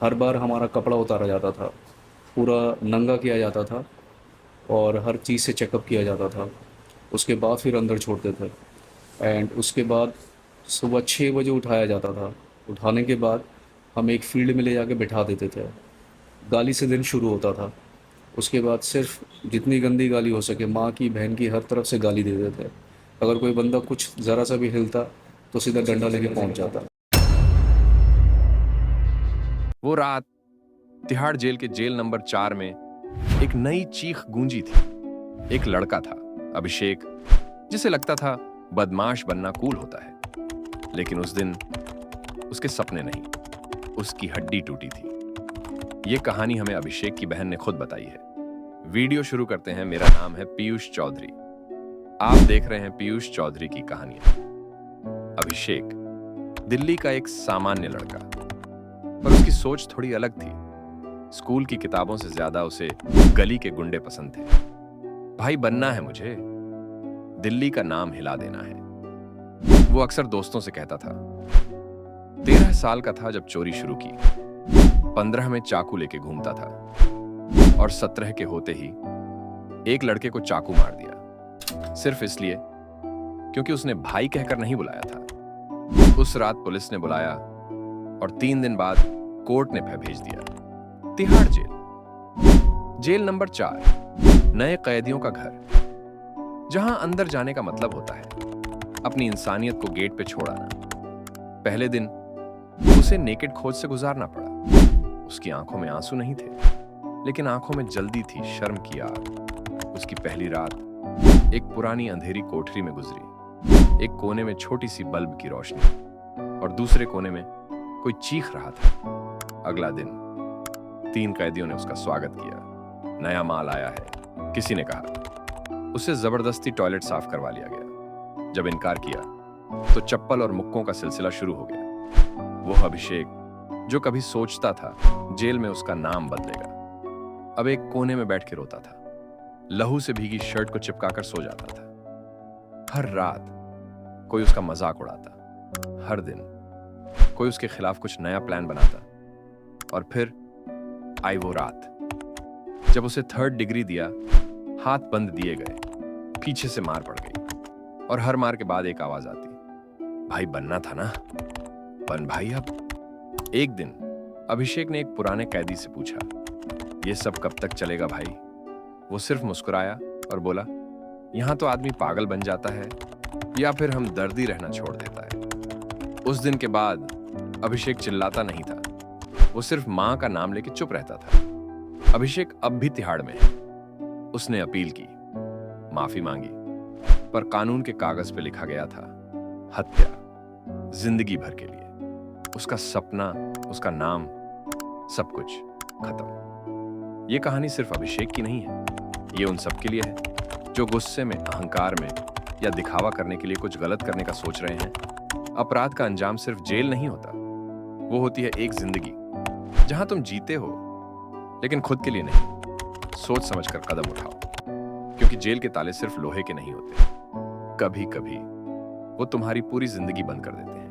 हर बार हमारा कपड़ा उतारा जाता था, पूरा नंगा किया जाता था और हर चीज़ से चेकअप किया जाता था। उसके बाद फिर अंदर छोड़ते थे। एंड उसके बाद सुबह 6 बजे उठाया जाता था। उठाने के बाद हम एक फील्ड में ले जाके बिठा देते थे। गाली से दिन शुरू होता था। उसके बाद सिर्फ जितनी गंदी गाली हो सके, माँ की, बहन की, हर तरफ से गाली देते थे। अगर कोई बंदा कुछ ज़रा सा भी हिलता तो सीधा डंडा लेके पहुंच जाता। वो रात तिहाड़ जेल के जेल नंबर 4 में एक नई चीख गूंजी थी। एक लड़का था, अभिषेक, जिसे लगता था बदमाश बनना कूल होता है। लेकिन उस दिन उसके सपने नहीं, उसकी हड्डी टूटी थी। ये कहानी हमें अभिषेक की बहन ने खुद बताई है। वीडियो शुरू करते हैं। मेरा नाम है पीयूष चौधरी। आप देख रहे हैं पीयूष चौधरी की कहानियां। अभिषेक दिल्ली का एक सामान्य लड़का, पर उसकी सोच थोड़ी अलग थी। स्कूल की किताबों से ज्यादा उसे गली के गुंडे पसंद थे। भाई बनना है मुझे, दिल्ली का नाम हिला देना है, वो अक्सर दोस्तों से कहता था। 13 साल का था जब चोरी शुरू की। 15 में चाकू लेके घूमता था और 17 के होते ही एक लड़के को चाकू मार दिया, सिर्फ इसलिए क्योंकि उसने भाई कहकर नहीं बुलाया था। उस रात पुलिस ने बुलाया और 3 दिन बाद कोर्ट ने भेज दिया। तिहाड़ जेल, जेल नंबर 4, नए कैदियों का घर, जहां अंदर जाने का मतलब होता है अपनी इंसानियत को गेट पे छोड़ आना। पहले दिन उसे नेकेड खोज से गुजारना पड़ा। उसकी आंखों में आंसू नहीं थे, लेकिन आंखों में जल्दी थी शर्म की आग। उसकी पहली रात एक पुरानी अंधेरी कोठरी में गुजरी। एक कोने में छोटी सी बल्ब की रोशनी और दूसरे कोने में कोई चीख रहा था। अगला दिन 3 कैदियों ने उसका स्वागत किया। नया माल आया है, किसी ने कहा। उसे जबरदस्ती टॉयलेट साफ करवा लिया गया। जब इनकार किया तो चप्पल और मुक्कों का सिलसिला शुरू हो गया। वो अभिषेक, जो कभी सोचता था जेल में उसका नाम बदलेगा, अब एक कोने में बैठ के रोता था। लहू से भीगी शर्ट को चिपकाकर सो जाता था। हर रात कोई उसका मजाक उड़ाता। हर दिन कोई उसके खिलाफ कुछ नया प्लान बनाता। और फिर आई वो रात जब उसे 3rd डिग्री दिया, हाथ बंद दिए गए, पीछे से मार पड़ गई और हर मार के बाद एक आवाज आती, भाई बनना था ना, बन भाई अब। एक दिन अभिषेक ने एक पुराने कैदी से पूछा, ये सब कब तक चलेगा भाई? वो सिर्फ मुस्कुराया और बोला, यहां तो आदमी पागल बन जाता है या फिर हम दर्दी रहना छोड़ देता है। उस दिन के बाद अभिषेक चिल्लाता नहीं था, वो सिर्फ मां का नाम लेके चुप रहता था। अभिषेक अब भी तिहाड़ में है। उसने अपील की, माफी मांगी, पर कानून के कागज पे लिखा गया था हत्या, जिंदगी भर के लिए। उसका सपना, उसका नाम, सब कुछ खत्म। ये कहानी सिर्फ अभिषेक की नहीं है, ये उन सब के लिए है जो गुस्से में, अहंकार में या दिखावा करने के लिए कुछ गलत करने का सोच रहे हैं। अपराध का अंजाम सिर्फ जेल नहीं होता, वो होती है एक जिंदगी जहां तुम जीते हो, लेकिन खुद के लिए नहीं। सोच समझकर कदम उठाओ, क्योंकि जेल के ताले सिर्फ लोहे के नहीं होते। कभी कभी वो तुम्हारी पूरी जिंदगी बंद कर देते हैं।